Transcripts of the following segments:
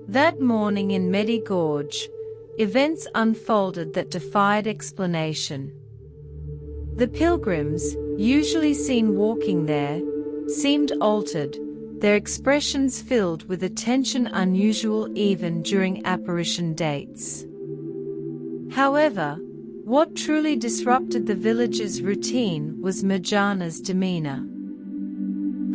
That morning in Medi Gorge, events unfolded that defied explanation. The pilgrims, usually seen walking there, seemed altered, their expressions filled with a tension unusual even during apparition dates. However, what truly disrupted the village's routine was Mirjana's demeanor.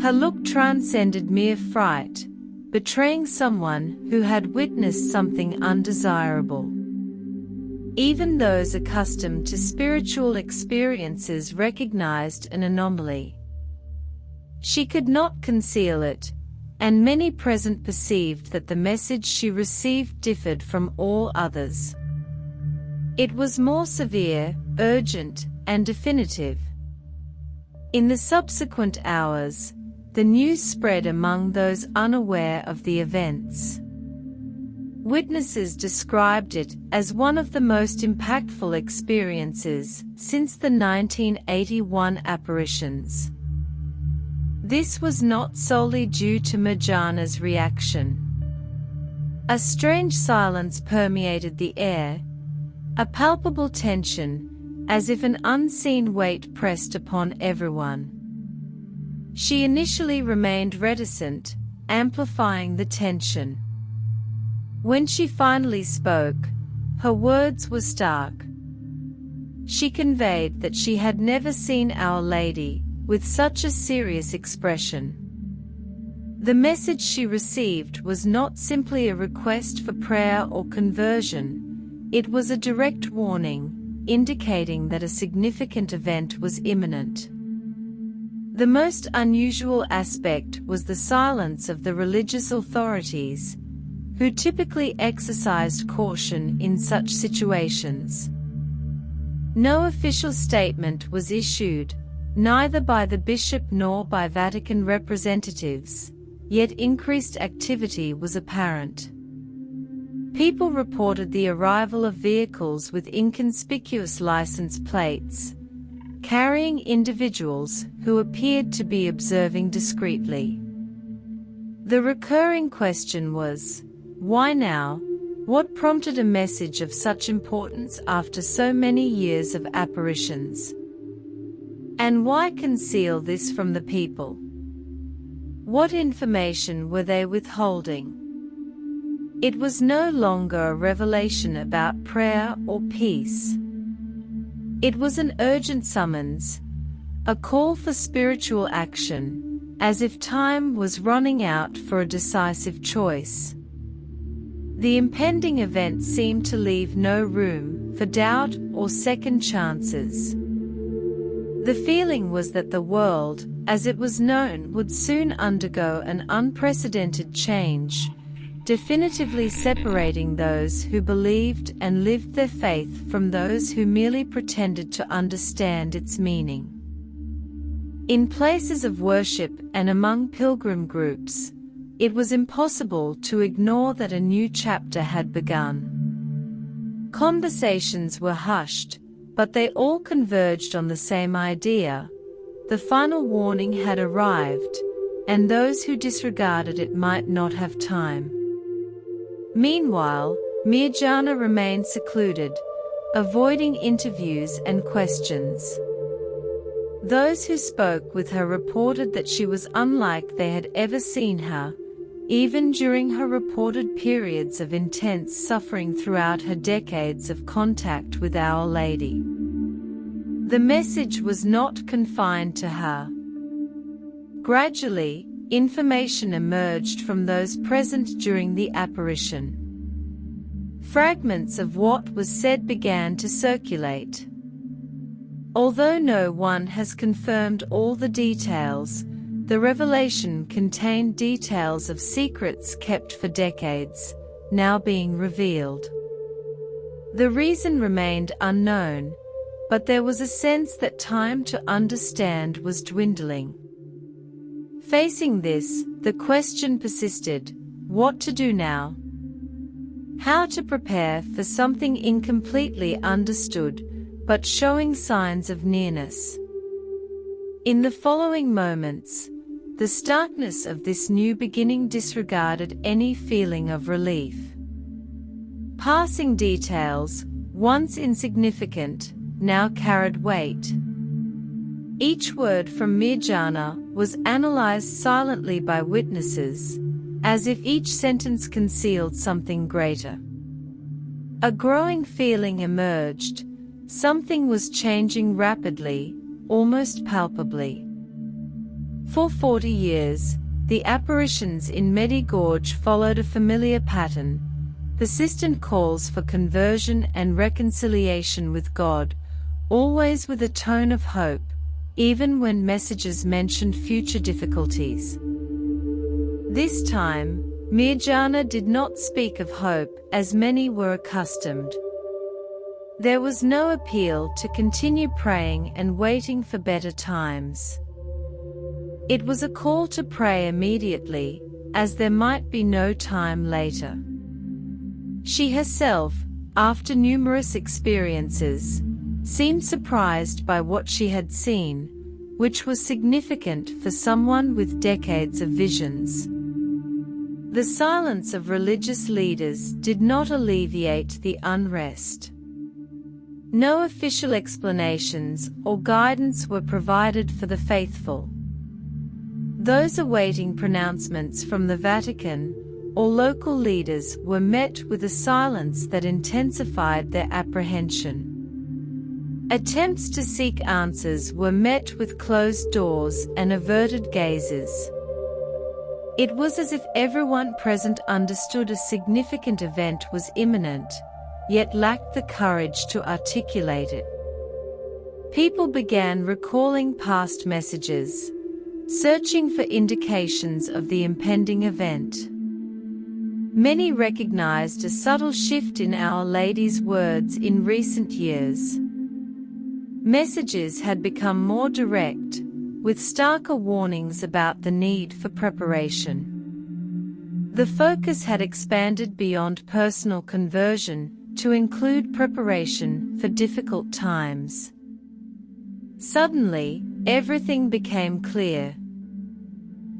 Her look transcended mere fright, betraying someone who had witnessed something undesirable. Even those accustomed to spiritual experiences recognized an anomaly. She could not conceal it, and many present perceived that the message she received differed from all others. It was more severe, urgent, and definitive. In the subsequent hours, the news spread among those unaware of the events. Witnesses described it as one of the most impactful experiences since the 1981 apparitions. This was not solely due to Mirjana's reaction. A strange silence permeated the air, a palpable tension, as if an unseen weight pressed upon everyone. She initially remained reticent, amplifying the tension. When she finally spoke, her words were stark. She conveyed that she had never seen Our Lady with such a serious expression. The message she received was not simply a request for prayer or conversion, it was a direct warning, indicating that a significant event was imminent. The most unusual aspect was the silence of the religious authorities, who typically exercised caution in such situations. No official statement was issued, neither by the bishop nor by Vatican representatives, yet increased activity was apparent. People reported the arrival of vehicles with inconspicuous license plates, carrying individuals who appeared to be observing discreetly. The recurring question was, why now? What prompted a message of such importance after so many years of apparitions? And why conceal this from the people? What information were they withholding? It was no longer a revelation about prayer or peace. It was an urgent summons, a call for spiritual action, as if time was running out for a decisive choice. The impending event seemed to leave no room for doubt or second chances. The feeling was that the world, as it was known, would soon undergo an unprecedented change, definitively separating those who believed and lived their faith from those who merely pretended to understand its meaning. In places of worship and among pilgrim groups, it was impossible to ignore that a new chapter had begun. Conversations were hushed, but they all converged on the same idea. The final warning had arrived, and those who disregarded it might not have time. Meanwhile, Mirjana remained secluded, avoiding interviews and questions. Those who spoke with her reported that she was unlike they had ever seen her, even during her reported periods of intense suffering throughout her decades of contact with Our Lady. The message was not confined to her. Gradually, information emerged from those present during the apparition. Fragments of what was said began to circulate. Although no one has confirmed all the details, the revelation contained details of secrets kept for decades, now being revealed. The reason remained unknown, but there was a sense that time to understand was dwindling. Facing this, the question persisted: what to do now? How to prepare for something incompletely understood, but showing signs of nearness? In the following moments, The starkness of this new beginning disregarded any feeling of relief. Passing details, once insignificant, now carried weight. Each word from Mirjana was analyzed silently by witnesses, as if each sentence concealed something greater. A growing feeling emerged. Something was changing rapidly, almost palpably. For 40 years, the apparitions in Medi Gorge followed a familiar pattern: persistent calls for conversion and reconciliation with God, always with a tone of hope, even when messages mentioned future difficulties. This time, Mirjana did not speak of hope as many were accustomed. There was no appeal to continue praying and waiting for better times. It was a call to pray immediately, as there might be no time later. She herself, after numerous experiences, seemed surprised by what she had seen, which was significant for someone with decades of visions. The silence of religious leaders did not alleviate the unrest. No official explanations or guidance were provided for the faithful. Those awaiting pronouncements from the Vatican or local leaders were met with a silence that intensified their apprehension. Attempts to seek answers were met with closed doors and averted gazes. It was as if everyone present understood a significant event was imminent, yet lacked the courage to articulate it. People began recalling past messages, searching for indications of the impending event. Many recognized a subtle shift in Our Lady's words in recent years. Messages had become more direct, with starker warnings about the need for preparation. The focus had expanded beyond personal conversion to include preparation for difficult times. Suddenly, everything became clear.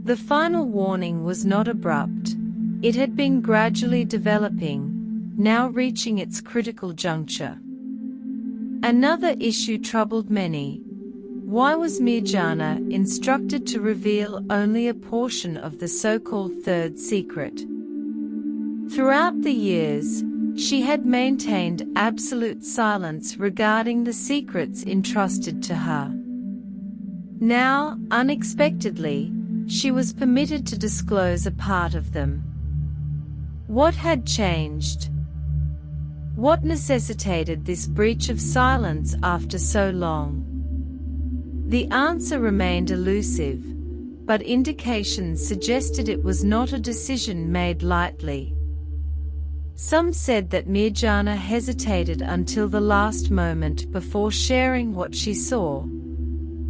The final warning was not abrupt. It had been gradually developing, now reaching its critical juncture. Another issue troubled many. Why was Mirjana instructed to reveal only a portion of the so-called third secret? Throughout the years, she had maintained absolute silence regarding the secrets entrusted to her. Now, unexpectedly, she was permitted to disclose a part of them. What had changed? What necessitated this breach of silence after so long? The answer remained elusive, but indications suggested it was not a decision made lightly. Some said that Mirjana hesitated until the last moment before sharing what she saw,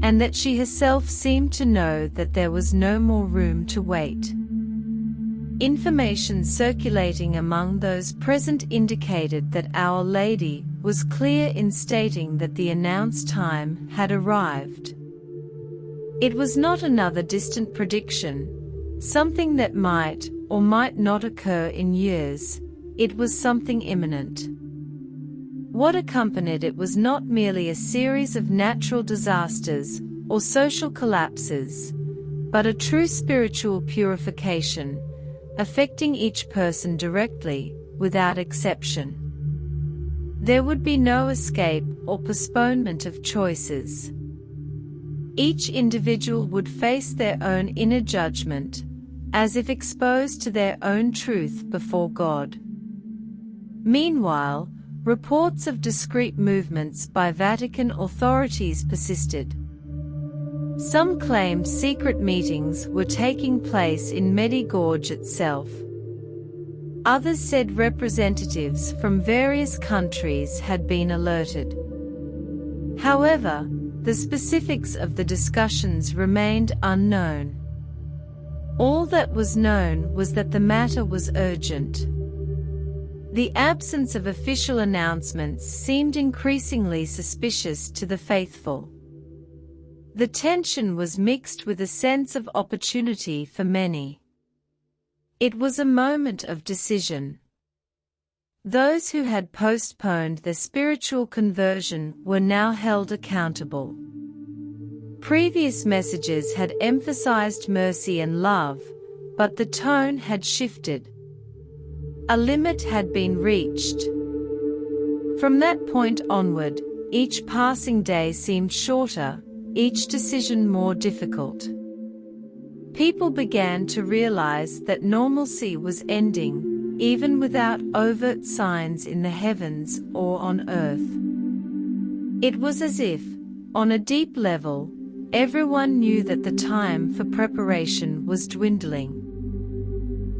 and that she herself seemed to know that there was no more room to wait. Information circulating among those present indicated that Our Lady was clear in stating that the announced time had arrived. It was not another distant prediction, something that might or might not occur in years. It was something imminent. What accompanied it was not merely a series of natural disasters or social collapses, but a true spiritual purification, affecting each person directly, without exception. There would be no escape or postponement of choices. Each individual would face their own inner judgment, as if exposed to their own truth before God. Meanwhile, reports of discreet movements by Vatican authorities persisted. Some claimed secret meetings were taking place in Medi Gorge itself. Others said representatives from various countries had been alerted. However, the specifics of the discussions remained unknown. All that was known was that the matter was urgent. The absence of official announcements seemed increasingly suspicious to the faithful. The tension was mixed with a sense of opportunity for many. It was a moment of decision. Those who had postponed their spiritual conversion were now held accountable. Previous messages had emphasized mercy and love, but the tone had shifted. A limit had been reached. From that point onward, each passing day seemed shorter, each decision more difficult. People began to realize that normalcy was ending, even without overt signs in the heavens or on earth. It was as if, on a deep level, everyone knew that the time for preparation was dwindling.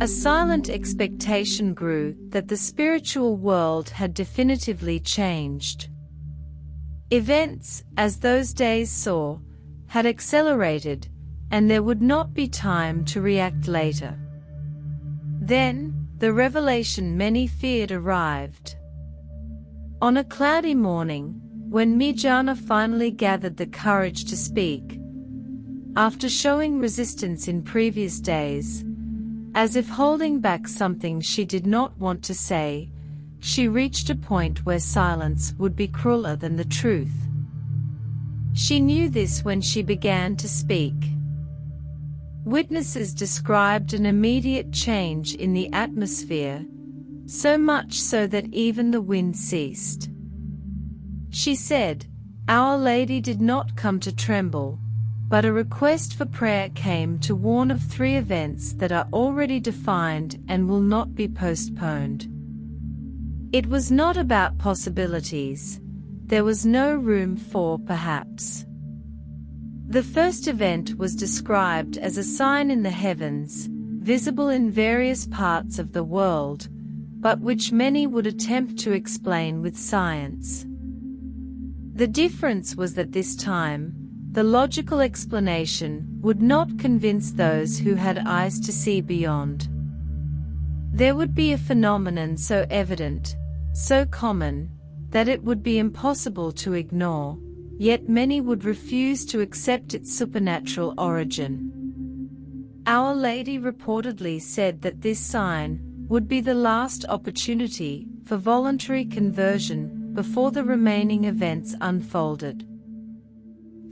A silent expectation grew that the spiritual world had definitively changed. Events, as those days saw, had accelerated, and there would not be time to react later. Then, the revelation many feared arrived. On a cloudy morning, when Mirjana finally gathered the courage to speak, after showing resistance in previous days, as if holding back something she did not want to say, she reached a point where silence would be crueler than the truth. She knew this when she began to speak. Witnesses described an immediate change in the atmosphere, so much so that even the wind ceased. She said, "Our Lady did not come to tremble, but a request for prayer came to warn of 3 events that are already defined and will not be postponed." It was not about possibilities. There was no room for perhaps. The first event was described as a sign in the heavens, visible in various parts of the world, but which many would attempt to explain with science. The difference was that this time, the logical explanation would not convince those who had eyes to see beyond. There would be a phenomenon so evident, so common, that it would be impossible to ignore, yet many would refuse to accept its supernatural origin. Our Lady reportedly said that this sign would be the last opportunity for voluntary conversion before the remaining events unfolded.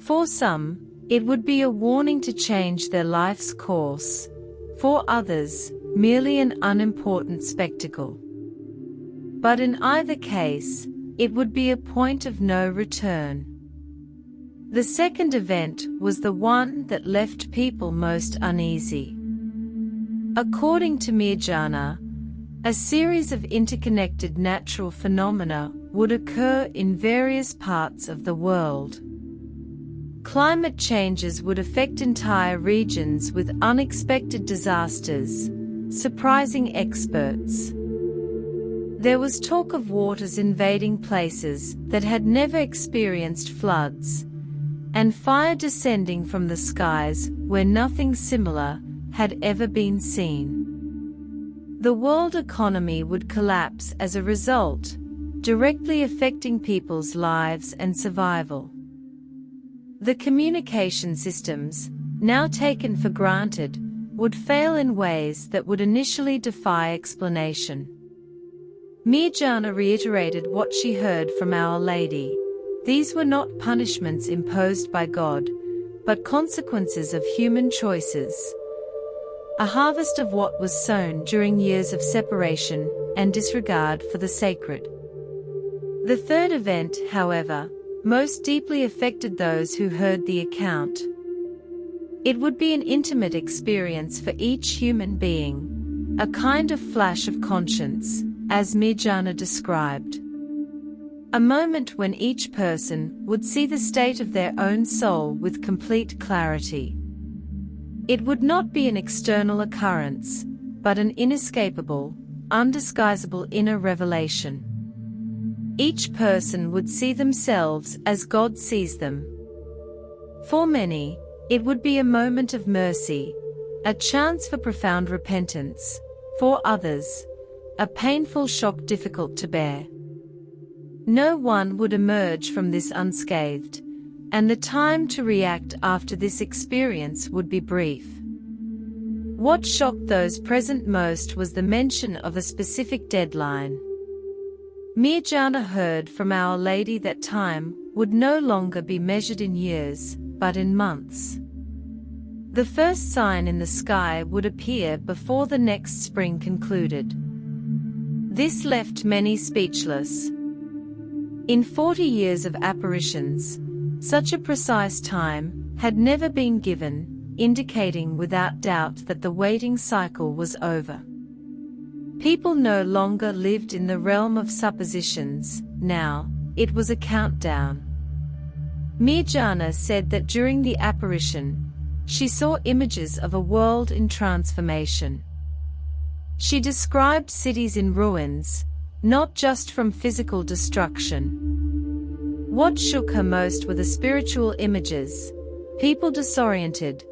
For some, it would be a warning to change their life's course. For others, merely an unimportant spectacle. But in either case, it would be a point of no return. The second event was the one that left people most uneasy. According to Mirjana, a series of interconnected natural phenomena would occur in various parts of the world. Climate changes would affect entire regions with unexpected disasters, surprising experts. There was talk of waters invading places that had never experienced floods, and fire descending from the skies where nothing similar had ever been seen. The world economy would collapse as a result, directly affecting people's lives and survival. The communication systems, now taken for granted, would fail in ways that would initially defy explanation. Mirjana reiterated what she heard from Our Lady. These were not punishments imposed by God, but consequences of human choices. A harvest of what was sown during years of separation and disregard for the sacred. The third event, however, most deeply affected those who heard the account. It would be an intimate experience for each human being, a kind of flash of conscience, as Mirjana described. A moment when each person would see the state of their own soul with complete clarity. It would not be an external occurrence, but an inescapable, undisguisable inner revelation. Each person would see themselves as God sees them. For many, it would be a moment of mercy, a chance for profound repentance. For others, a painful shock difficult to bear. No one would emerge from this unscathed, and the time to react after this experience would be brief. What shocked those present most was the mention of a specific deadline. Mirjana heard from Our Lady that time would no longer be measured in years, but in months. The first sign in the sky would appear before the next spring concluded. This left many speechless. In 40 years of apparitions, such a precise time had never been given, indicating without doubt that the waiting cycle was over. People no longer lived in the realm of suppositions, now, it was a countdown. Mirjana said that during the apparition, she saw images of a world in transformation. She described cities in ruins, not just from physical destruction. What shook her most were the spiritual images, people disoriented,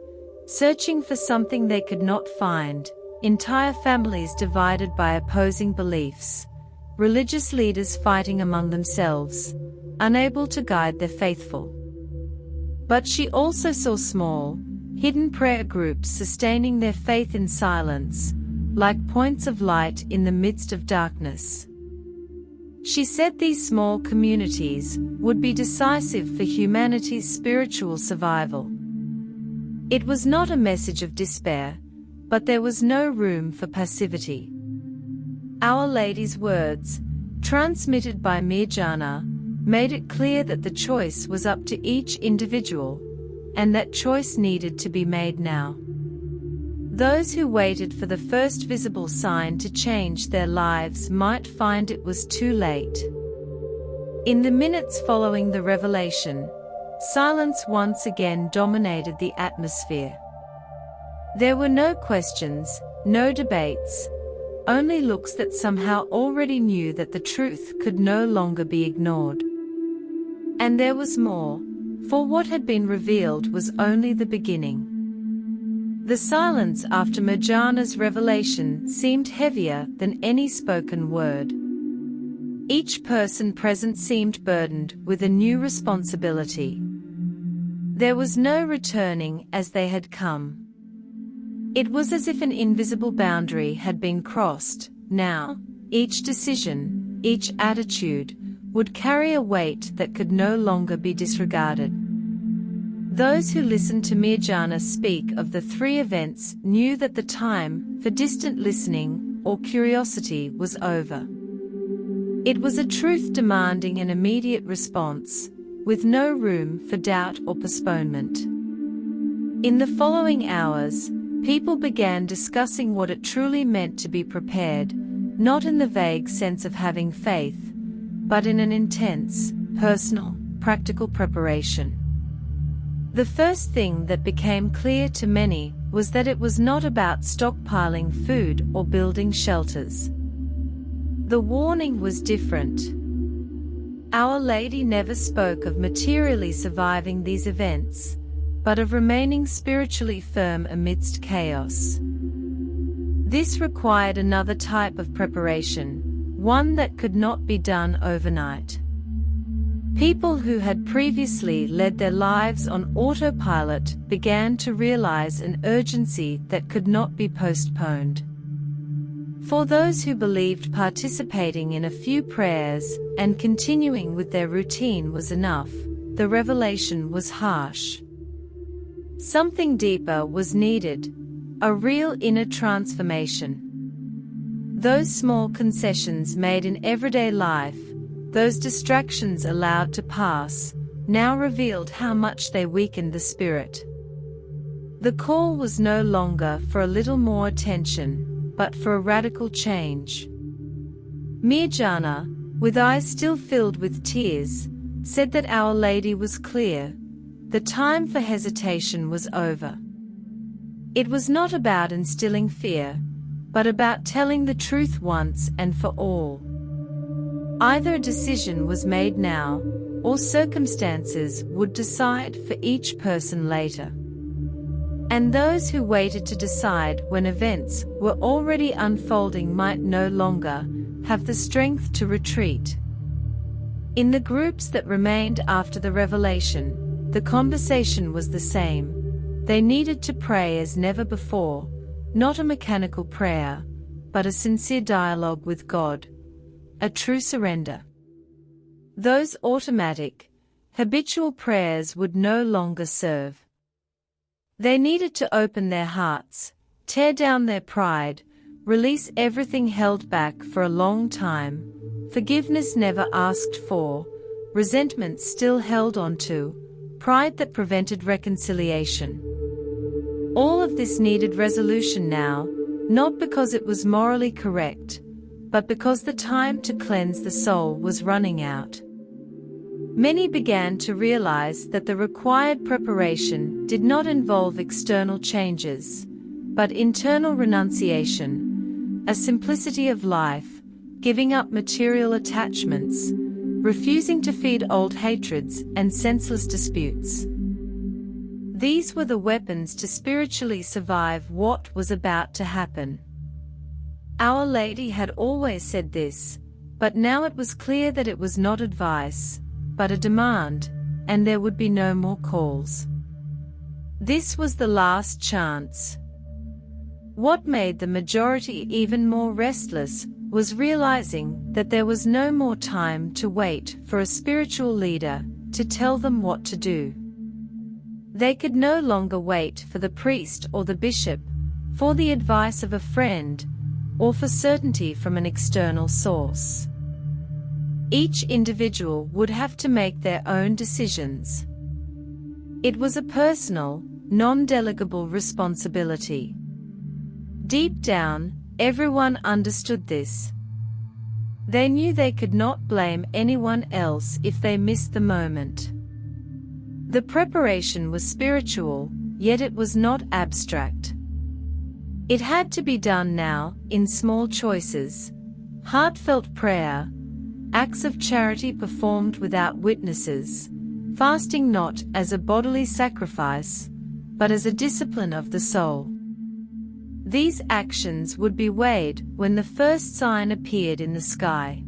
searching for something they could not find, entire families divided by opposing beliefs, religious leaders fighting among themselves, unable to guide their faithful. But she also saw small, hidden prayer groups sustaining their faith in silence, like points of light in the midst of darkness. She said these small communities would be decisive for humanity's spiritual survival. It was not a message of despair, but there was no room for passivity. Our Lady's words, transmitted by Mirjana, made it clear that the choice was up to each individual, and that choice needed to be made now. Those who waited for the first visible sign to change their lives might find it was too late. In the minutes following the revelation, silence once again dominated the atmosphere. There were no questions, no debates, only looks that somehow already knew that the truth could no longer be ignored. And there was more, for what had been revealed was only the beginning. The silence after Mirjana's revelation seemed heavier than any spoken word. Each person present seemed burdened with a new responsibility. There was no returning as they had come. It was as if an invisible boundary had been crossed. Now, each decision, each attitude, would carry a weight that could no longer be disregarded. Those who listened to Mirjana speak of the three events knew that the time for distant listening or curiosity was over. It was a truth demanding an immediate response, with no room for doubt or postponement. In the following hours, people began discussing what it truly meant to be prepared, not in the vague sense of having faith, but in an intense, personal, practical preparation. The first thing that became clear to many was that it was not about stockpiling food or building shelters. The warning was different. Our Lady never spoke of materially surviving these events, but of remaining spiritually firm amidst chaos. This required another type of preparation, one that could not be done overnight. People who had previously led their lives on autopilot began to realize an urgency that could not be postponed. For those who believed participating in a few prayers and continuing with their routine was enough, the revelation was harsh. Something deeper was needed, a real inner transformation. Those small concessions made in everyday life, those distractions allowed to pass, now revealed how much they weakened the spirit. The call was no longer for a little more attention, but for a radical change. Mirjana, with eyes still filled with tears, said that Our Lady was clear. The time for hesitation was over. It was not about instilling fear, but about telling the truth once and for all. Either a decision was made now, or circumstances would decide for each person later. And those who waited to decide when events were already unfolding might no longer have the strength to retreat. In the groups that remained after the revelation, the conversation was the same. They needed to pray as never before, not a mechanical prayer, but a sincere dialogue with God, a true surrender. Those automatic, habitual prayers would no longer serve. They needed to open their hearts, tear down their pride, release everything held back for a long time, forgiveness never asked for, resentment still held onto, pride that prevented reconciliation. All of this needed resolution now, not because it was morally correct, but because the time to cleanse the soul was running out. Many began to realize that the required preparation did not involve external changes, but internal renunciation, a simplicity of life, giving up material attachments, refusing to feed old hatreds and senseless disputes. These were the weapons to spiritually survive what was about to happen. Our Lady had always said this, but now it was clear that it was not advice, but a demand, and there would be no more calls. This was the last chance. What made the majority even more restless was realizing that there was no more time to wait for a spiritual leader to tell them what to do. They could no longer wait for the priest or the bishop, for the advice of a friend, or for certainty from an external source. Each individual would have to make their own decisions. It was a personal, non-delegable responsibility. Deep down, everyone understood this. They knew they could not blame anyone else if they missed the moment. The preparation was spiritual, yet it was not abstract. It had to be done now, in small choices, heartfelt prayer, acts of charity performed without witnesses, fasting not as a bodily sacrifice, but as a discipline of the soul. These actions would be weighed when the first sign appeared in the sky.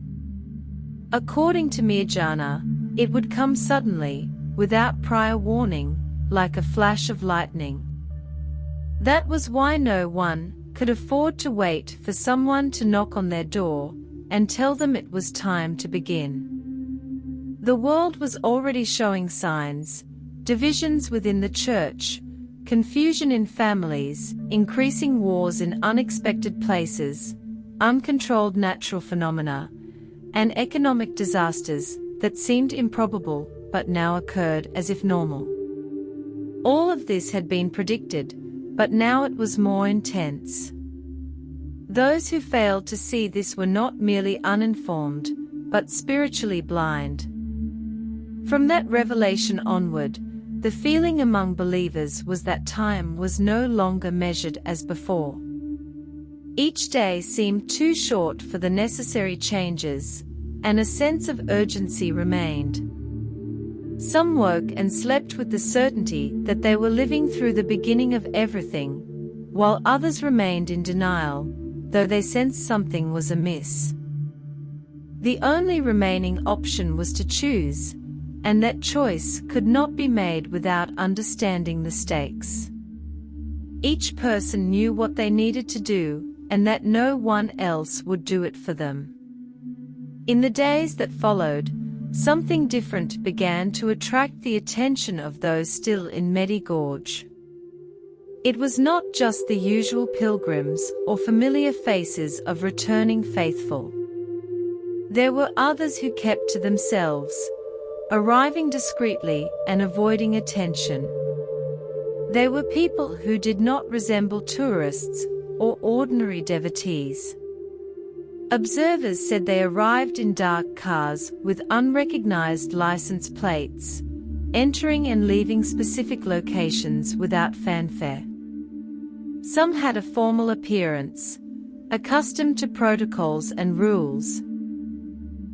According to Mirjana, it would come suddenly, without prior warning, like a flash of lightning. That was why no one could afford to wait for someone to knock on their door and tell them it was time to begin. The world was already showing signs, divisions within the church, confusion in families, increasing wars in unexpected places, uncontrolled natural phenomena, and economic disasters that seemed improbable but now occurred as if normal. All of this had been predicted, but now it was more intense. Those who failed to see this were not merely uninformed, but spiritually blind. From that revelation onward, the feeling among believers was that time was no longer measured as before. Each day seemed too short for the necessary changes, and a sense of urgency remained. Some woke and slept with the certainty that they were living through the beginning of everything, while others remained in denial, though they sensed something was amiss. The only remaining option was to choose, and that choice could not be made without understanding the stakes. Each person knew what they needed to do, and that no one else would do it for them. In the days that followed, something different began to attract the attention of those still in Medi Gorge. It was not just the usual pilgrims or familiar faces of returning faithful. There were others who kept to themselves, arriving discreetly and avoiding attention. They were people who did not resemble tourists or ordinary devotees. Observers said they arrived in dark cars with unrecognized license plates, entering and leaving specific locations without fanfare. Some had a formal appearance, accustomed to protocols and rules.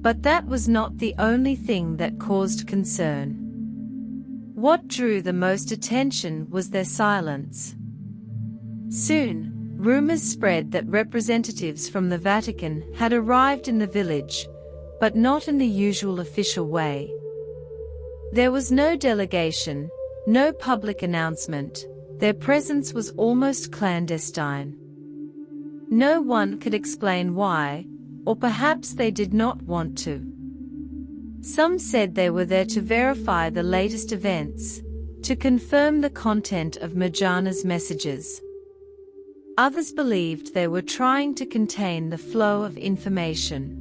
But that was not the only thing that caused concern. What drew the most attention was their silence. Soon, rumors spread that representatives from the Vatican had arrived in the village, but not in the usual official way. There was no delegation, no public announcement. Their presence was almost clandestine. No one could explain why, or perhaps they did not want to. Some said they were there to verify the latest events, to confirm the content of Mirjana's messages. Others believed they were trying to contain the flow of information.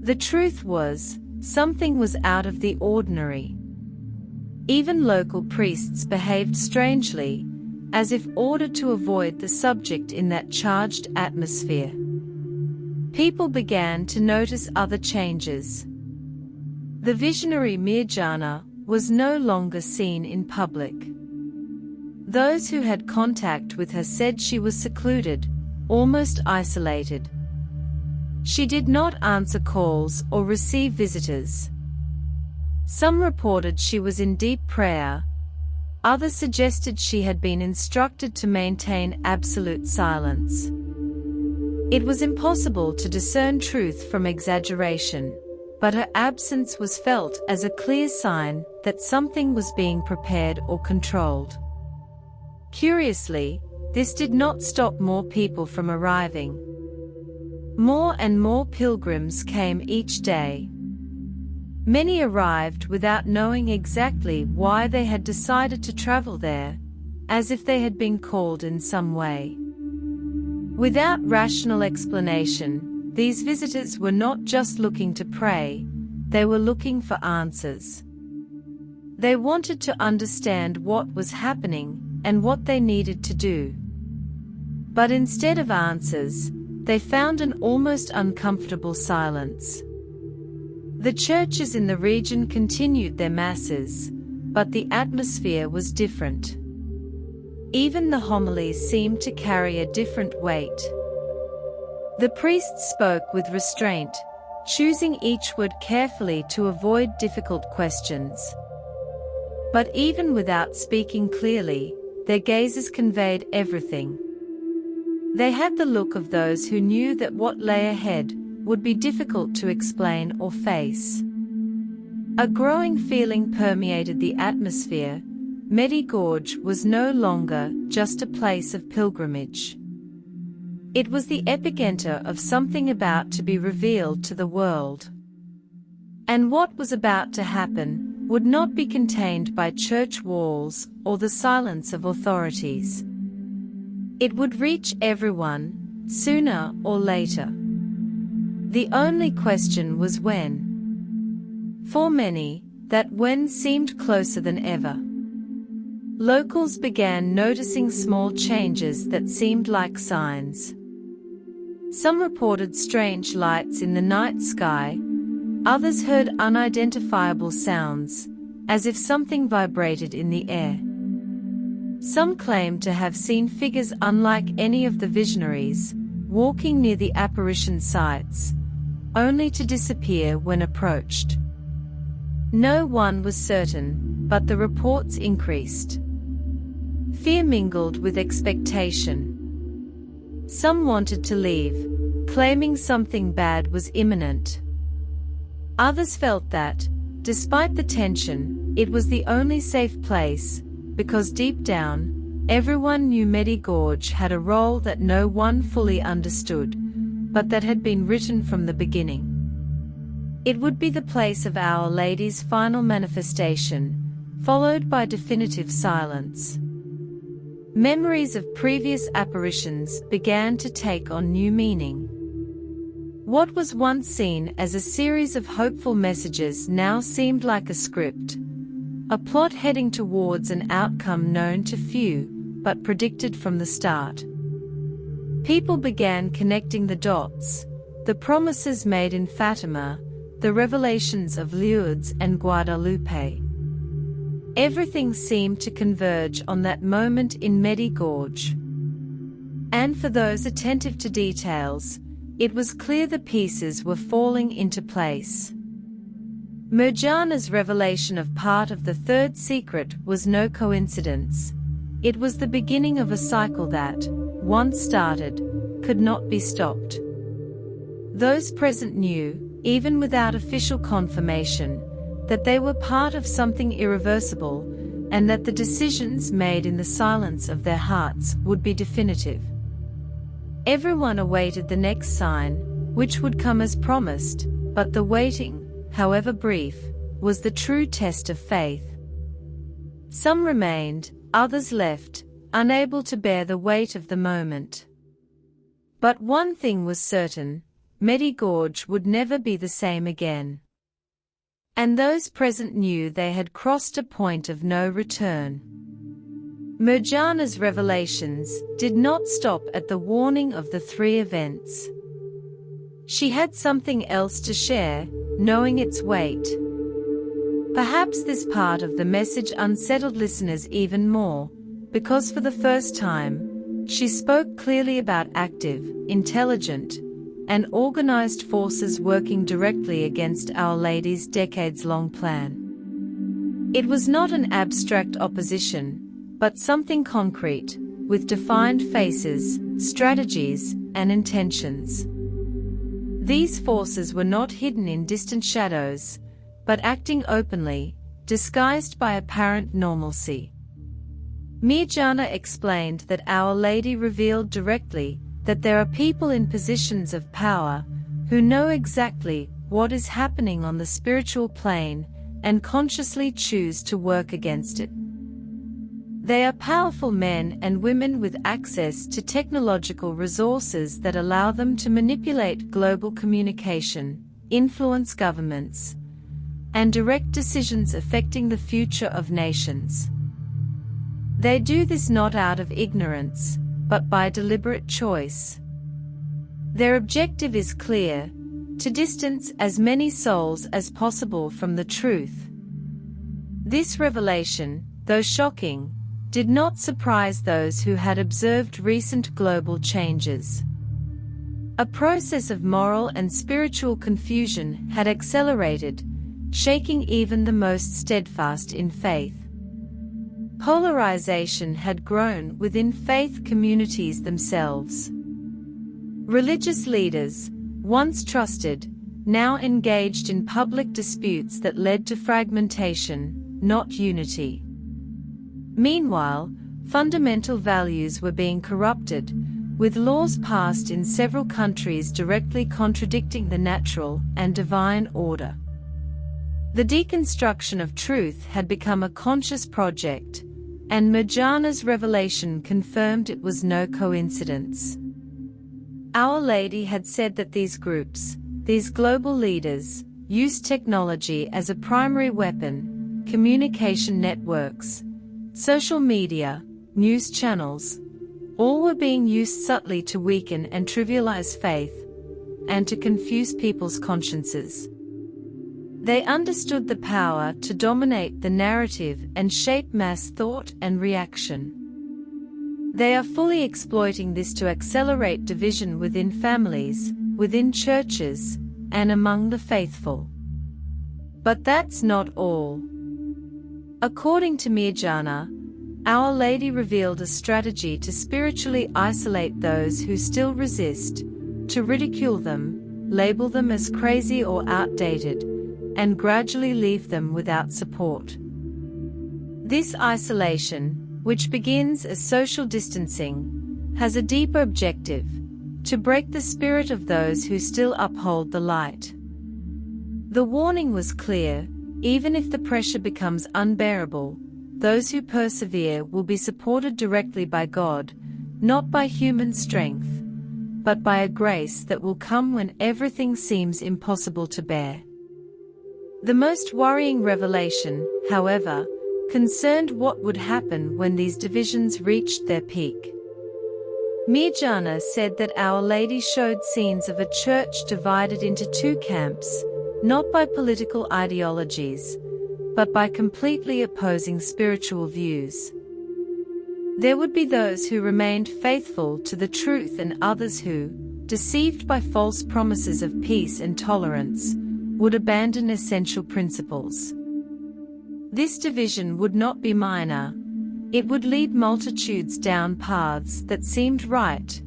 The truth was, something was out of the ordinary. Even local priests behaved strangely, as if ordered to avoid the subject in that charged atmosphere. People began to notice other changes. The visionary Mirjana was no longer seen in public. Those who had contact with her said she was secluded, almost isolated. She did not answer calls or receive visitors. Some reported she was in deep prayer. Others suggested she had been instructed to maintain absolute silence. It was impossible to discern truth from exaggeration, but her absence was felt as a clear sign that something was being prepared or controlled. Curiously, this did not stop more people from arriving. More and more pilgrims came each day. Many arrived without knowing exactly why they had decided to travel there, as if they had been called in some way. Without rational explanation, these visitors were not just looking to pray, they were looking for answers. They wanted to understand what was happening and what they needed to do. But instead of answers, they found an almost uncomfortable silence. The churches in the region continued their masses, but the atmosphere was different. Even the homilies seemed to carry a different weight. The priests spoke with restraint, choosing each word carefully to avoid difficult questions. But even without speaking clearly, their gazes conveyed everything. They had the look of those who knew that what lay ahead would be difficult to explain or face. A growing feeling permeated the atmosphere. Medigorje was no longer just a place of pilgrimage. It was the epicenter of something about to be revealed to the world. And what was about to happen would not be contained by church walls or the silence of authorities. It would reach everyone, sooner or later. The only question was when. For many, that when seemed closer than ever. Locals began noticing small changes that seemed like signs. Some reported strange lights in the night sky. Others heard unidentifiable sounds, as if something vibrated in the air. Some claimed to have seen figures unlike any of the visionaries, walking near the apparition sites, only to disappear when approached. No one was certain, but the reports increased. Fear mingled with expectation. Some wanted to leave, claiming something bad was imminent. Others felt that, despite the tension, it was the only safe place, because deep down, everyone knew Medigorje had a role that no one fully understood, but that had been written from the beginning. It would be the place of Our Lady's final manifestation, followed by definitive silence. Memories of previous apparitions began to take on new meaning. What was once seen as a series of hopeful messages now seemed like a script, a plot heading towards an outcome known to few, but predicted from the start. People began connecting the dots, the promises made in Fatima, the revelations of Lourdes and Guadalupe. Everything seemed to converge on that moment in Medigorje. And for those attentive to details, it was clear the pieces were falling into place. Mirjana's revelation of part of the third secret was no coincidence. It was the beginning of a cycle that, once started, could not be stopped. Those present knew, even without official confirmation, that they were part of something irreversible, and that the decisions made in the silence of their hearts would be definitive. Everyone awaited the next sign, which would come as promised, but the waiting, however brief, was the true test of faith. Some remained, others left, unable to bear the weight of the moment. But one thing was certain: Medjugorje would never be the same again. And those present knew they had crossed a point of no return. Mirjana's revelations did not stop at the warning of the three events. She had something else to share, knowing its weight. Perhaps this part of the message unsettled listeners even more, because for the first time, she spoke clearly about active, intelligent, and organized forces working directly against Our Lady's decades-long plan. It was not an abstract opposition, but something concrete, with defined faces, strategies, and intentions. These forces were not hidden in distant shadows, but acting openly, disguised by apparent normalcy. Mirjana explained that Our Lady revealed directly that there are people in positions of power who know exactly what is happening on the spiritual plane and consciously choose to work against it. They are powerful men and women with access to technological resources that allow them to manipulate global communication, influence governments, and direct decisions affecting the future of nations. They do this not out of ignorance, but by deliberate choice. Their objective is clear: to distance as many souls as possible from the truth. This revelation, though shocking, did not surprise those who had observed recent global changes. A process of moral and spiritual confusion had accelerated, shaking even the most steadfast in faith. Polarization had grown within faith communities themselves. Religious leaders, once trusted, now engaged in public disputes that led to fragmentation, not unity. Meanwhile, fundamental values were being corrupted, with laws passed in several countries directly contradicting the natural and divine order. The deconstruction of truth had become a conscious project, and Mirjana's revelation confirmed it was no coincidence. Our Lady had said that these groups, these global leaders, used technology as a primary weapon: communication networks, social media, news channels, all were being used subtly to weaken and trivialize faith, and to confuse people's consciences. They understood the power to dominate the narrative and shape mass thought and reaction. They are fully exploiting this to accelerate division within families, within churches, and among the faithful. But that's not all. According to Mirjana, Our Lady revealed a strategy to spiritually isolate those who still resist, to ridicule them, label them as crazy or outdated, and gradually leave them without support. This isolation, which begins as social distancing, has a deeper objective: to break the spirit of those who still uphold the light. The warning was clear: even if the pressure becomes unbearable, those who persevere will be supported directly by God, not by human strength, but by a grace that will come when everything seems impossible to bear. The most worrying revelation, however, concerned what would happen when these divisions reached their peak. Mirjana said that Our Lady showed scenes of a church divided into two camps, not by political ideologies, but by completely opposing spiritual views. There would be those who remained faithful to the truth and others who, deceived by false promises of peace and tolerance, would abandon essential principles. This division would not be minor. It would lead multitudes down paths that seemed right,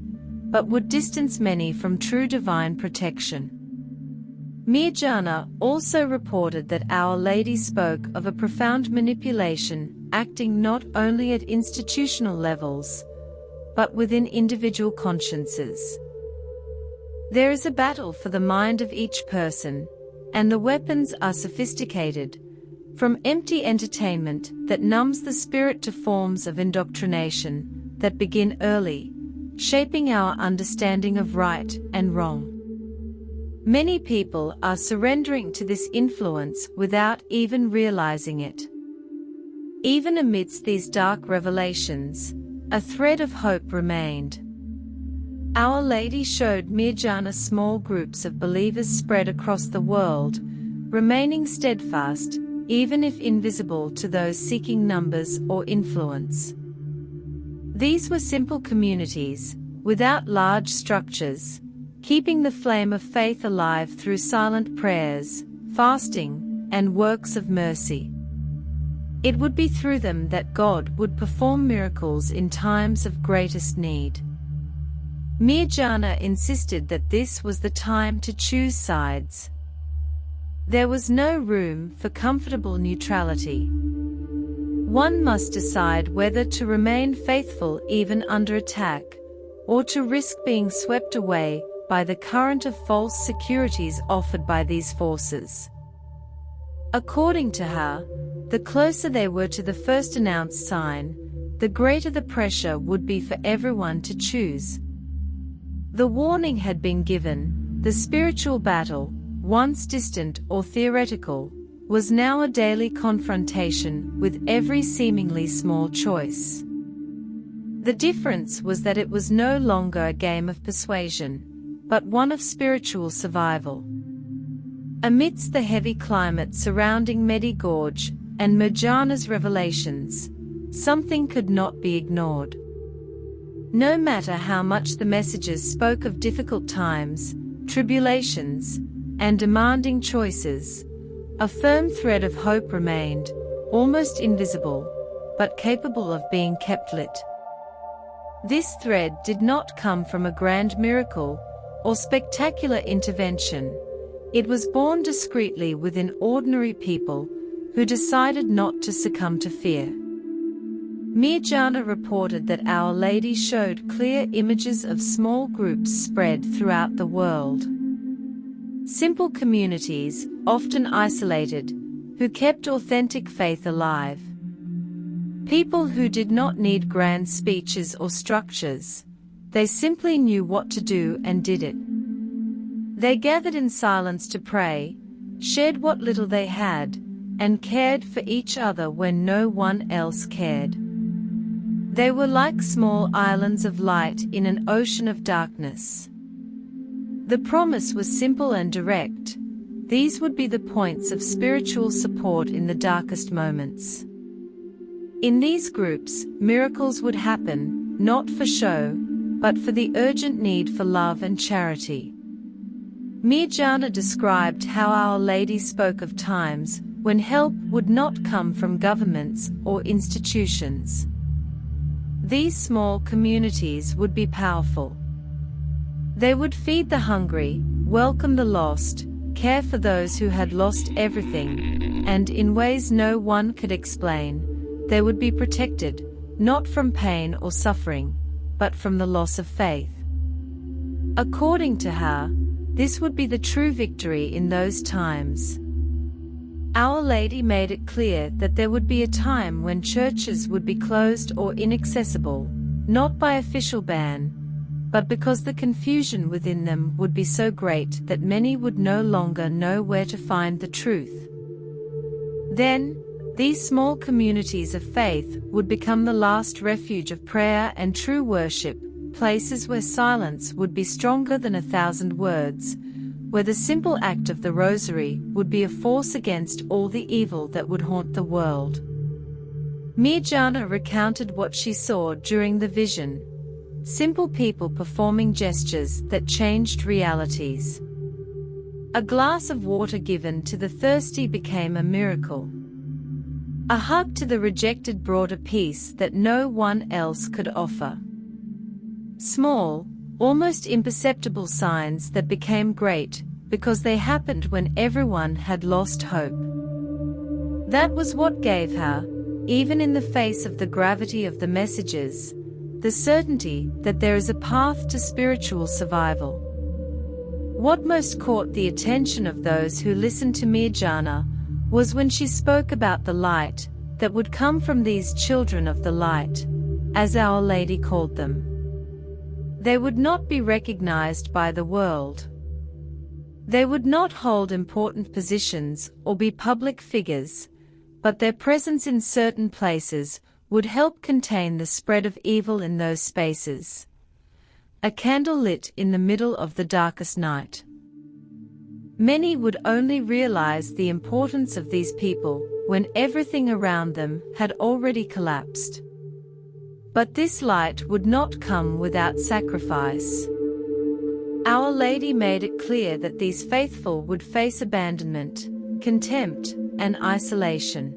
but would distance many from true divine protection. Mirjana also reported that Our Lady spoke of a profound manipulation acting not only at institutional levels, but within individual consciences. There is a battle for the mind of each person, and the weapons are sophisticated, from empty entertainment that numbs the spirit to forms of indoctrination that begin early, shaping our understanding of right and wrong. Many people are surrendering to this influence without even realizing it. Even amidst these dark revelations, a thread of hope remained. Our Lady showed Mirjana small groups of believers spread across the world, remaining steadfast, even if invisible to those seeking numbers or influence. These were simple communities, without large structures, keeping the flame of faith alive through silent prayers, fasting, and works of mercy. It would be through them that God would perform miracles in times of greatest need. Mirjana insisted that this was the time to choose sides. There was no room for comfortable neutrality. One must decide whether to remain faithful even under attack, or to risk being swept away by the current of false securities offered by these forces. According to her, the closer they were to the first announced sign, the greater the pressure would be for everyone to choose. The warning had been given. The spiritual battle, once distant or theoretical, was now a daily confrontation with every seemingly small choice. The difference was that it was no longer a game of persuasion, but one of spiritual survival. Amidst the heavy climate surrounding Gorge and Mirjana's revelations, something could not be ignored. No matter how much the messages spoke of difficult times, tribulations, and demanding choices, a firm thread of hope remained, almost invisible, but capable of being kept lit. This thread did not come from a grand miracle or spectacular intervention. It was born discreetly within ordinary people who decided not to succumb to fear. Mirjana reported that Our Lady showed clear images of small groups spread throughout the world. Simple communities, often isolated, who kept authentic faith alive. People who did not need grand speeches or structures. They simply knew what to do and did it. They gathered in silence to pray, shared what little they had, and cared for each other when no one else cared. They were like small islands of light in an ocean of darkness. The promise was simple and direct. These would be the points of spiritual support in the darkest moments. In these groups, miracles would happen, not for show, but for the urgent need for love and charity. Mirjana described how Our Lady spoke of times when help would not come from governments or institutions. These small communities would be powerful. They would feed the hungry, welcome the lost, care for those who had lost everything, and in ways no one could explain, they would be protected, not from pain or suffering, but from the loss of faith. According to her, this would be the true victory in those times. Our Lady made it clear that there would be a time when churches would be closed or inaccessible, not by official ban, but because the confusion within them would be so great that many would no longer know where to find the truth. Then, these small communities of faith would become the last refuge of prayer and true worship, places where silence would be stronger than 1,000 words, where the simple act of the rosary would be a force against all the evil that would haunt the world. Mirjana recounted what she saw during the vision. Simple people performing gestures that changed realities. A glass of water given to the thirsty became a miracle. A hug to the rejected brought a peace that no one else could offer. Small, almost imperceptible signs that became great, because they happened when everyone had lost hope. That was what gave her, even in the face of the gravity of the messages, the certainty that there is a path to spiritual survival. What most caught the attention of those who listened to Mirjana was when she spoke about the light that would come from these children of the light, as Our Lady called them. They would not be recognized by the world. They would not hold important positions or be public figures, but their presence in certain places would help contain the spread of evil in those spaces. A candle lit in the middle of the darkest night. Many would only realize the importance of these people when everything around them had already collapsed. But this light would not come without sacrifice. Our Lady made it clear that these faithful would face abandonment, contempt, and isolation.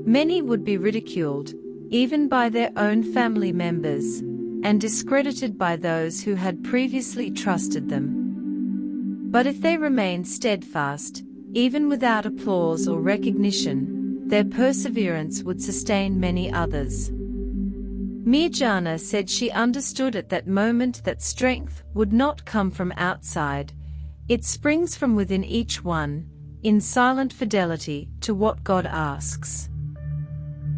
Many would be ridiculed, even by their own family members, and discredited by those who had previously trusted them. But if they remained steadfast, even without applause or recognition, their perseverance would sustain many others. Mirjana said she understood at that moment that strength would not come from outside, it springs from within each one, in silent fidelity to what God asks.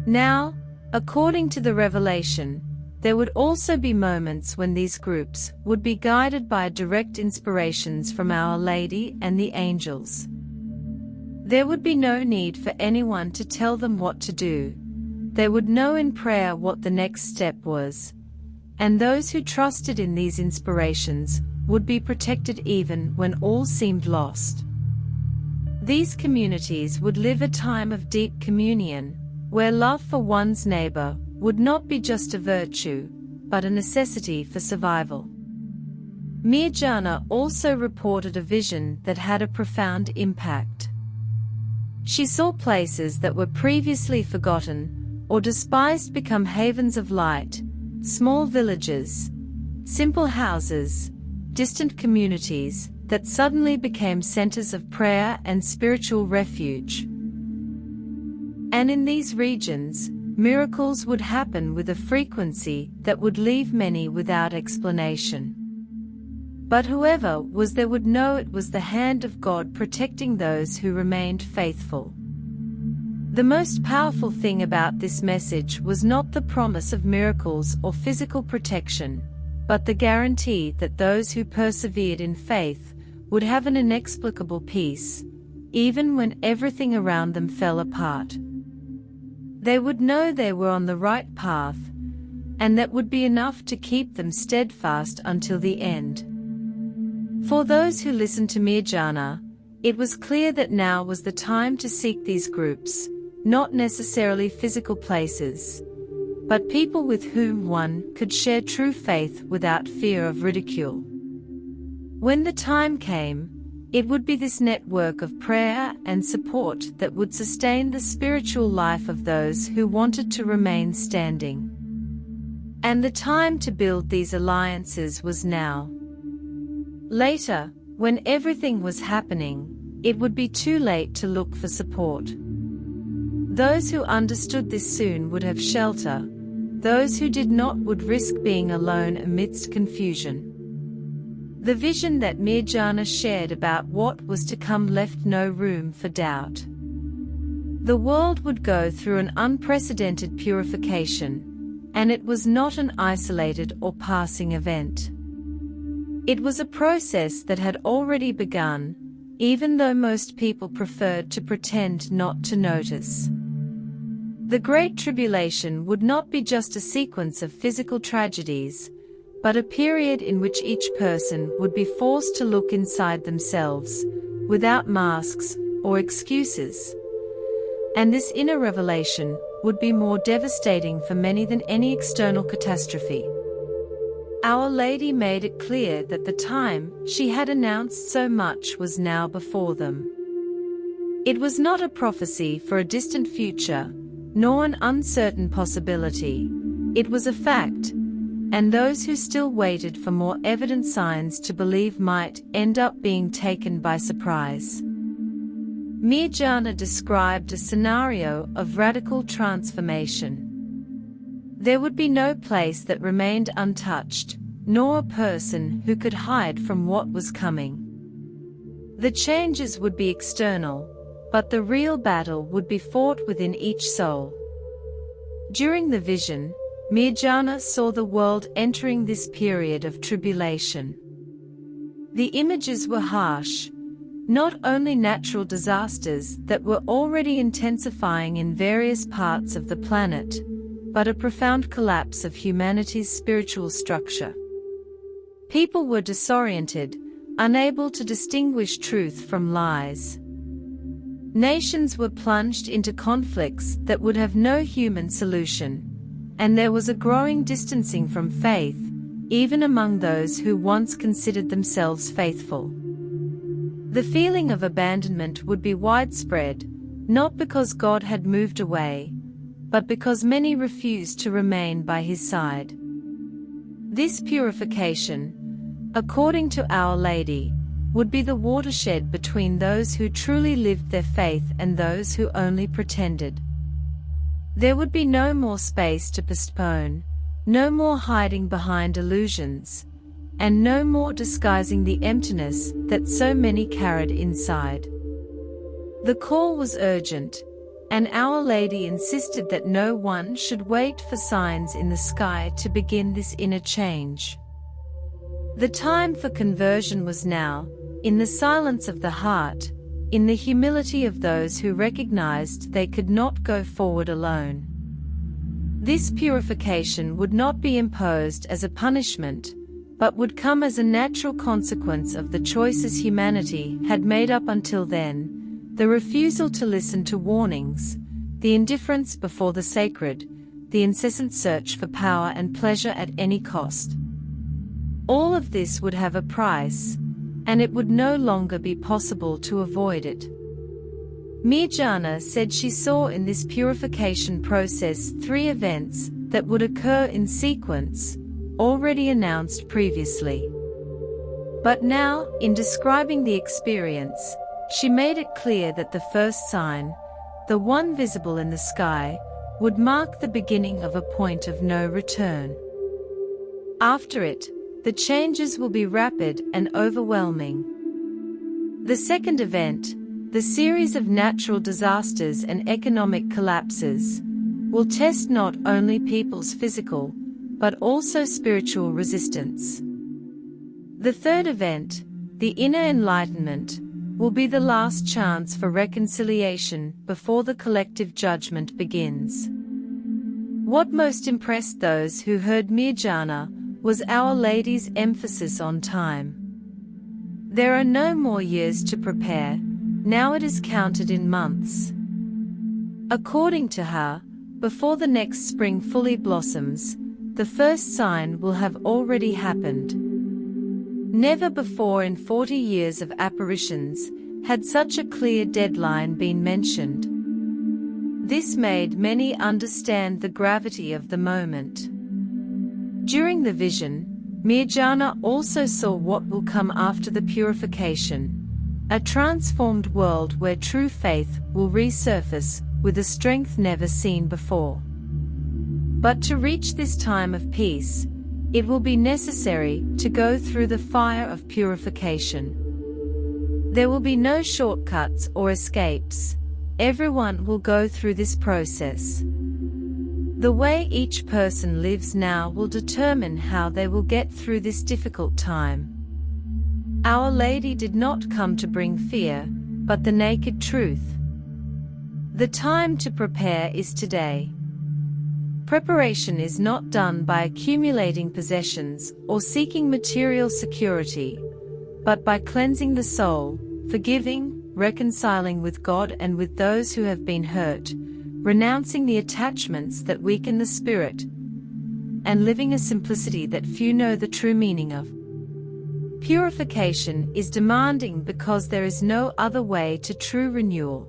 Now, according to the revelation, there would also be moments when these groups would be guided by direct inspirations from Our Lady and the angels. There would be no need for anyone to tell them what to do. They would know in prayer what the next step was, and those who trusted in these inspirations would be protected even when all seemed lost. These communities would live a time of deep communion, where love for one's neighbor would not be just a virtue, but a necessity for survival. Mirjana also reported a vision that had a profound impact. She saw places that were previously forgotten or despised become havens of light, small villages, simple houses, distant communities that suddenly became centers of prayer and spiritual refuge. And in these regions, miracles would happen with a frequency that would leave many without explanation. But whoever was there would know it was the hand of God protecting those who remained faithful. The most powerful thing about this message was not the promise of miracles or physical protection, but the guarantee that those who persevered in faith would have an inexplicable peace, even when everything around them fell apart. They would know they were on the right path, and that would be enough to keep them steadfast until the end. For those who listened to Mirjana, it was clear that now was the time to seek these groups, not necessarily physical places, but people with whom one could share true faith without fear of ridicule. When the time came, it would be this network of prayer and support that would sustain the spiritual life of those who wanted to remain standing. And the time to build these alliances was now. Later, when everything was happening, it would be too late to look for support. Those who understood this soon would have shelter, those who did not would risk being alone amidst confusion. The vision that Mirjana shared about what was to come left no room for doubt. The world would go through an unprecedented purification, and it was not an isolated or passing event. It was a process that had already begun, even though most people preferred to pretend not to notice. The Great Tribulation would not be just a sequence of physical tragedies, but a period in which each person would be forced to look inside themselves, without masks or excuses. And this inner revelation would be more devastating for many than any external catastrophe. Our Lady made it clear that the time she had announced so much was now before them. It was not a prophecy for a distant future, nor an uncertain possibility. It was a fact, and those who still waited for more evident signs to believe might end up being taken by surprise. Mirjana described a scenario of radical transformation. There would be no place that remained untouched, nor a person who could hide from what was coming. The changes would be external, but the real battle would be fought within each soul. During the vision, Mirjana saw the world entering this period of tribulation. The images were harsh. Not only natural disasters that were already intensifying in various parts of the planet, but a profound collapse of humanity's spiritual structure. People were disoriented, unable to distinguish truth from lies. Nations were plunged into conflicts that would have no human solution, and there was a growing distancing from faith, even among those who once considered themselves faithful. The feeling of abandonment would be widespread, not because God had moved away, but because many refused to remain by His side. This purification, according to Our Lady, would be the watershed between those who truly lived their faith and those who only pretended. There would be no more space to postpone, no more hiding behind illusions, and no more disguising the emptiness that so many carried inside. The call was urgent, and Our Lady insisted that no one should wait for signs in the sky to begin this inner change. The time for conversion was now, in the silence of the heart, in the humility of those who recognized they could not go forward alone. This purification would not be imposed as a punishment, but would come as a natural consequence of the choices humanity had made up until then, the refusal to listen to warnings, the indifference before the sacred, the incessant search for power and pleasure at any cost. All of this would have a price, and it would no longer be possible to avoid it. Mirjana said she saw in this purification process 3 events that would occur in sequence, already announced previously. But now, in describing the experience, she made it clear that the first sign, the one visible in the sky, would mark the beginning of a point of no return. After it, the changes will be rapid and overwhelming. The second event, the series of natural disasters and economic collapses, will test not only people's physical, but also spiritual resistance. The third event, the inner enlightenment, will be the last chance for reconciliation before the collective judgment begins. What most impressed those who heard Mirjana was Our Lady's emphasis on time. There are no more years to prepare, now it is counted in months. According to her, before the next spring fully blossoms, the first sign will have already happened. Never before in 40 years of apparitions had such a clear deadline been mentioned. This made many understand the gravity of the moment. During the vision, Mirjana also saw what will come after the purification, a transformed world where true faith will resurface with a strength never seen before. But to reach this time of peace, it will be necessary to go through the fire of purification. There will be no shortcuts or escapes. Everyone will go through this process. The way each person lives now will determine how they will get through this difficult time. Our Lady did not come to bring fear, but the naked truth. The time to prepare is today. Preparation is not done by accumulating possessions or seeking material security, but by cleansing the soul, forgiving, reconciling with God and with those who have been hurt, renouncing the attachments that weaken the spirit, and living a simplicity that few know the true meaning of. Purification is demanding because there is no other way to true renewal.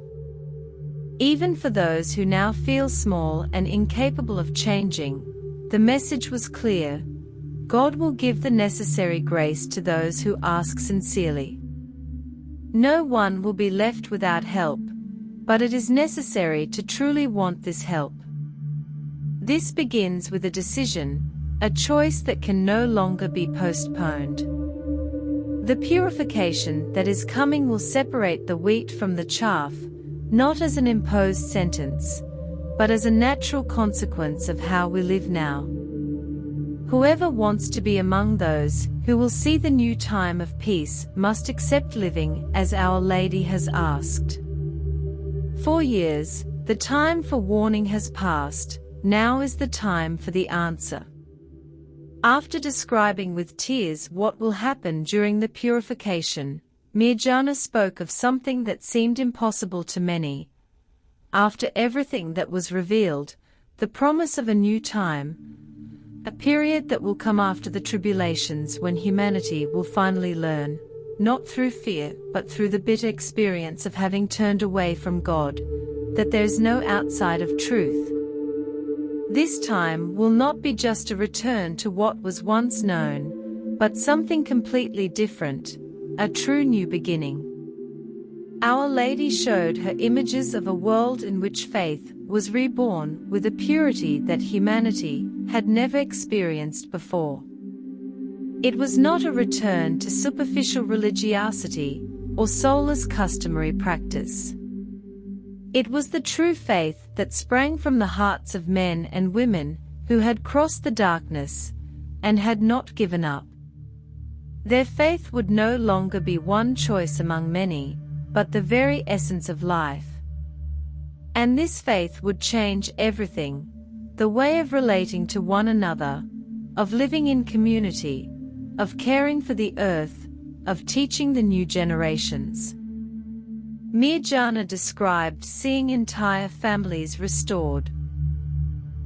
Even for those who now feel small and incapable of changing, the message was clear: God will give the necessary grace to those who ask sincerely. No one will be left without help, but it is necessary to truly want this help. This begins with a decision, a choice that can no longer be postponed. The purification that is coming will separate the wheat from the chaff, not as an imposed sentence, but as a natural consequence of how we live now. Whoever wants to be among those who will see the new time of peace must accept living as Our Lady has asked. 4 years, the time for warning has passed. Now is the time for the answer. After describing with tears what will happen during the purification, Mirjana spoke of something that seemed impossible to many. After everything that was revealed, the promise of a new time, a period that will come after the tribulations when humanity will finally learn, not through fear but through the bitter experience of having turned away from God, that there is no outside of truth. This time will not be just a return to what was once known, but something completely different, a true new beginning. Our Lady showed her images of a world in which faith was reborn with a purity that humanity had never experienced before. It was not a return to superficial religiosity or soulless customary practice. It was the true faith that sprang from the hearts of men and women who had crossed the darkness and had not given up. Their faith would no longer be one choice among many, but the very essence of life. And this faith would change everything, the way of relating to one another, of living in community, of caring for the earth, of teaching the new generations. Mirjana described seeing entire families restored.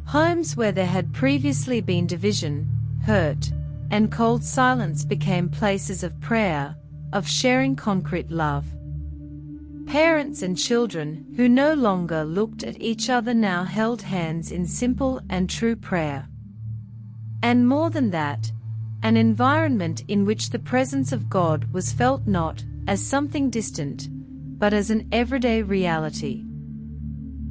Homes where there had previously been division, hurt, and cold silence became places of prayer, of sharing concrete love. Parents and children who no longer looked at each other now held hands in simple and true prayer. And more than that, an environment in which the presence of God was felt not as something distant, but as an everyday reality.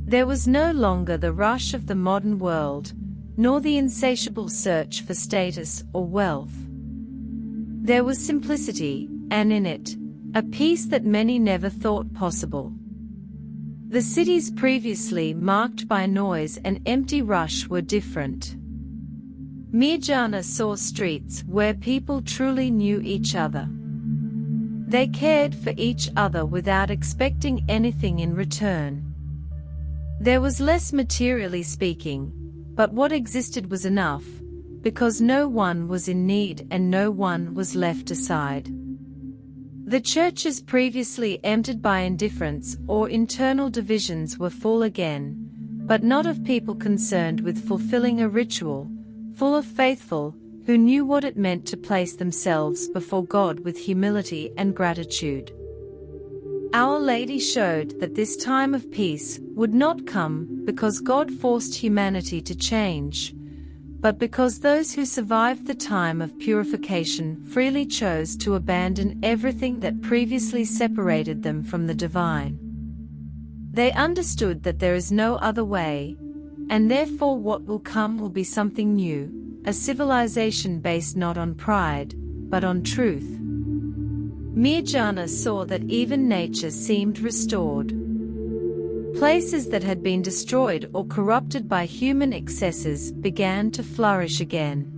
There was no longer the rush of the modern world, nor the insatiable search for status or wealth. There was simplicity, and in it, a peace that many never thought possible. The cities previously marked by noise and empty rush were different. Mirjana saw streets where people truly knew each other. They cared for each other without expecting anything in return. There was less materially speaking, but what existed was enough, because no one was in need and no one was left aside. The churches previously emptied by indifference or internal divisions were full again, but not of people concerned with fulfilling a ritual, full of faithful, who knew what it meant to place themselves before God with humility and gratitude. Our Lady showed that this time of peace would not come because God forced humanity to change, but because those who survived the time of purification freely chose to abandon everything that previously separated them from the divine. They understood that there is no other way, and therefore what will come will be something new, a civilization based not on pride, but on truth. Mirjana saw that even nature seemed restored. Places that had been destroyed or corrupted by human excesses began to flourish again.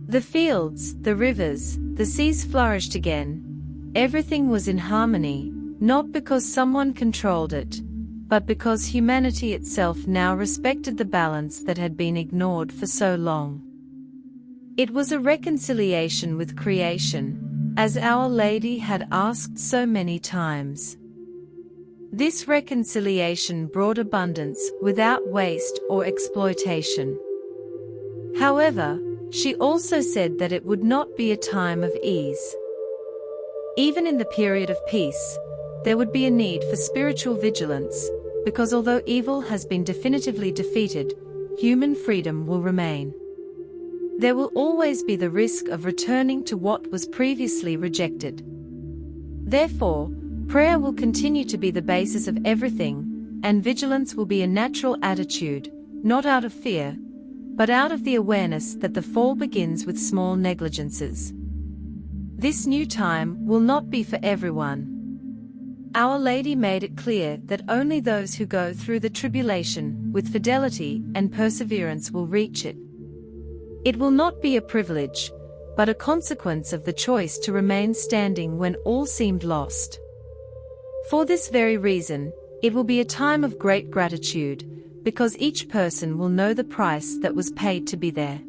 The fields, the rivers, the seas flourished again. Everything was in harmony, not because someone controlled it, but because humanity itself now respected the balance that had been ignored for so long. It was a reconciliation with creation, as Our Lady had asked so many times. This reconciliation brought abundance without waste or exploitation. However, she also said that it would not be a time of ease. Even in the period of peace, there would be a need for spiritual vigilance, because although evil has been definitively defeated, human freedom will remain. There will always be the risk of returning to what was previously rejected. Therefore, prayer will continue to be the basis of everything, and vigilance will be a natural attitude, not out of fear, but out of the awareness that the fall begins with small negligences. This new time will not be for everyone. Our Lady made it clear that only those who go through the tribulation with fidelity and perseverance will reach it. It will not be a privilege, but a consequence of the choice to remain standing when all seemed lost. For this very reason, it will be a time of great gratitude, because each person will know the price that was paid to be there.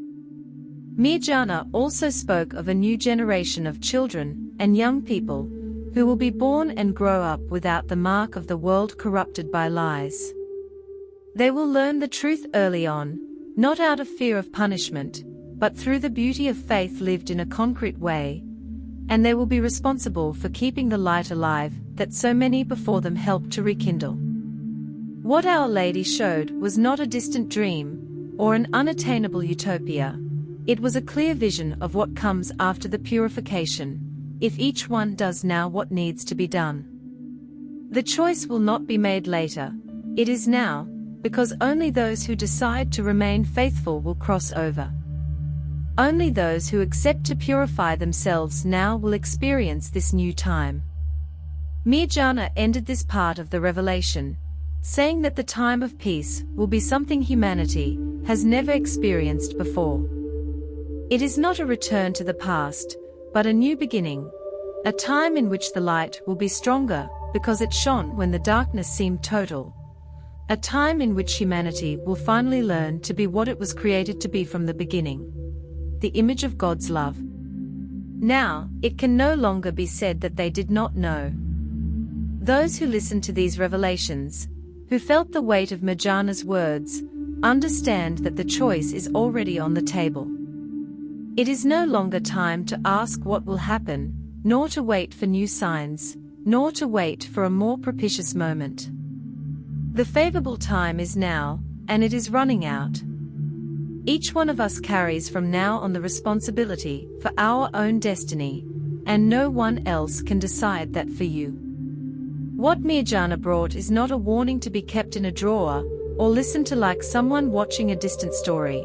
Mirjana also spoke of a new generation of children and young people who will be born and grow up without the mark of the world corrupted by lies. They will learn the truth early on, not out of fear of punishment, but through the beauty of faith lived in a concrete way, and they will be responsible for keeping the light alive that so many before them helped to rekindle. What Our Lady showed was not a distant dream or an unattainable utopia. It was a clear vision of what comes after the purification, if each one does now what needs to be done. The choice will not be made later, it is now, because only those who decide to remain faithful will cross over. Only those who accept to purify themselves now will experience this new time. Mirjana ended this part of the revelation, saying that the time of peace will be something humanity has never experienced before. It is not a return to the past, but a new beginning, a time in which the light will be stronger because it shone when the darkness seemed total, a time in which humanity will finally learn to be what it was created to be from the beginning, the image of God's love. Now, it can no longer be said that they did not know. Those who listened to these revelations, who felt the weight of Mirjana's words, understand that the choice is already on the table. It is no longer time to ask what will happen, nor to wait for new signs, nor to wait for a more propitious moment. The favorable time is now, and it is running out. Each one of us carries from now on the responsibility for our own destiny, and no one else can decide that for you. What Mirjana brought is not a warning to be kept in a drawer, or listened to like someone watching a distant story.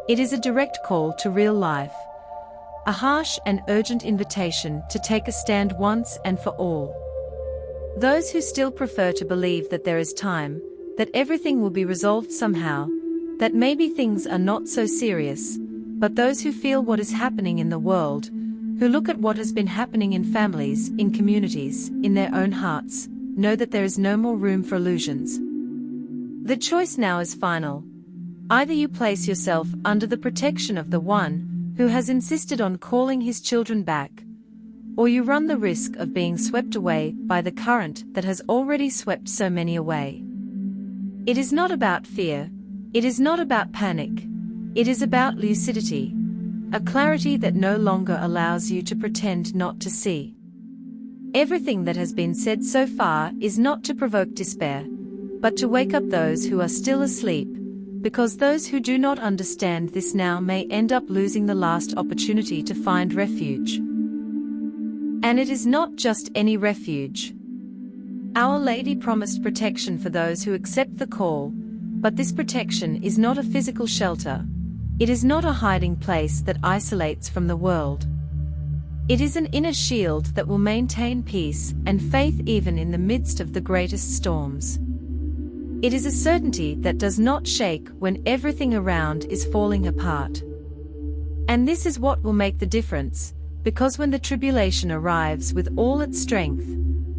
It is a direct call to real life, a harsh and urgent invitation to take a stand once and for all. Those who still prefer to believe that there is time, that everything will be resolved somehow, that maybe things are not so serious, but those who feel what is happening in the world, who look at what has been happening in families, in communities, in their own hearts, know that there is no more room for illusions. The choice now is final. Either you place yourself under the protection of the one who has insisted on calling his children back, or you run the risk of being swept away by the current that has already swept so many away. It is not about fear, it is not about panic, it is about lucidity, a clarity that no longer allows you to pretend not to see. Everything that has been said so far is not to provoke despair, but to wake up those who are still asleep, because those who do not understand this now may end up losing the last opportunity to find refuge. And it is not just any refuge. Our Lady promised protection for those who accept the call, but this protection is not a physical shelter. It is not a hiding place that isolates from the world. It is an inner shield that will maintain peace and faith even in the midst of the greatest storms. It is a certainty that does not shake when everything around is falling apart. And this is what will make the difference, because when the tribulation arrives with all its strength,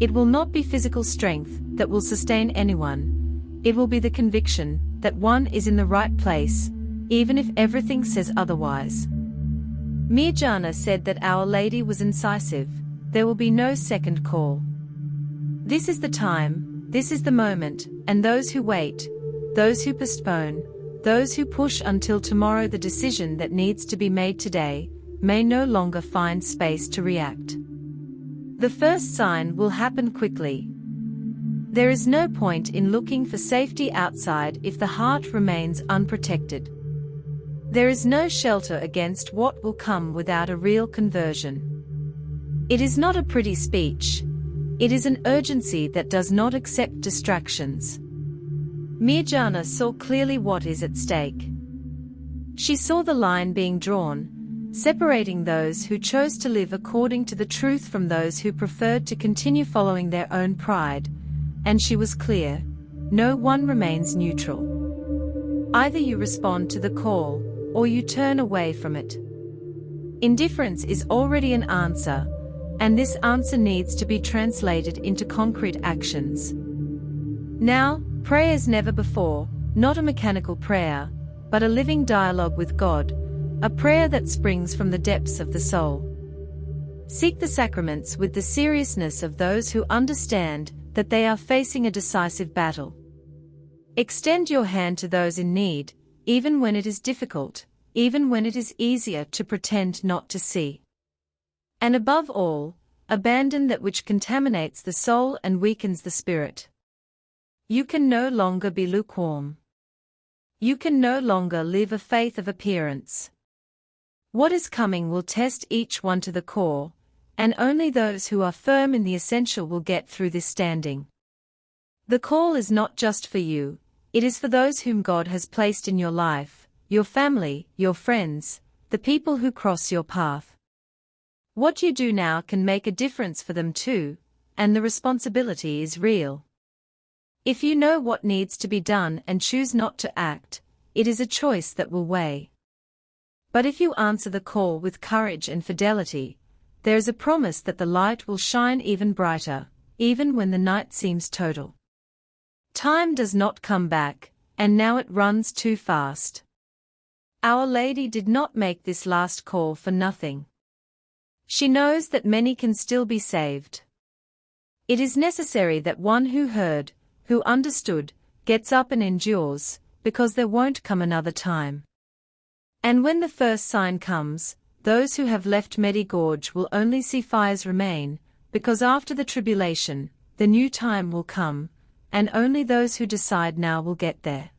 it will not be physical strength that will sustain anyone. It will be the conviction that one is in the right place, even if everything says otherwise. Mirjana said that Our Lady was incisive. There will be no second call. This is the time, this is the moment, and those who wait, those who postpone, those who push until tomorrow the decision that needs to be made today, may no longer find space to react. The first sign will happen quickly. There is no point in looking for safety outside if the heart remains unprotected. There is no shelter against what will come without a real conversion. It is not a pretty speech. It is an urgency that does not accept distractions. Mirjana saw clearly what is at stake. She saw the line being drawn, separating those who chose to live according to the truth from those who preferred to continue following their own pride, and she was clear: no one remains neutral. Either you respond to the call, or you turn away from it. Indifference is already an answer, and this answer needs to be translated into concrete actions. Now, pray as never before, not a mechanical prayer, but a living dialogue with God, a prayer that springs from the depths of the soul. Seek the sacraments with the seriousness of those who understand that they are facing a decisive battle. Extend your hand to those in need, even when it is difficult, even when it is easier to pretend not to see. And above all, abandon that which contaminates the soul and weakens the spirit. You can no longer be lukewarm. You can no longer live a faith of appearance. What is coming will test each one to the core, and only those who are firm in the essential will get through this standing. The call is not just for you, it is for those whom God has placed in your life, your family, your friends, the people who cross your path. What you do now can make a difference for them too, and the responsibility is real. If you know what needs to be done and choose not to act, it is a choice that will weigh. But if you answer the call with courage and fidelity, there is a promise that the light will shine even brighter, even when the night seems total. Time does not come back, and now it runs too fast. Our Lady did not make this last call for nothing. She knows that many can still be saved. It is necessary that one who heard, who understood, gets up and endures, because there won't come another time. And when the first sign comes, those who have left Gorge will only see fires remain, because after the tribulation, the new time will come, and only those who decide now will get there.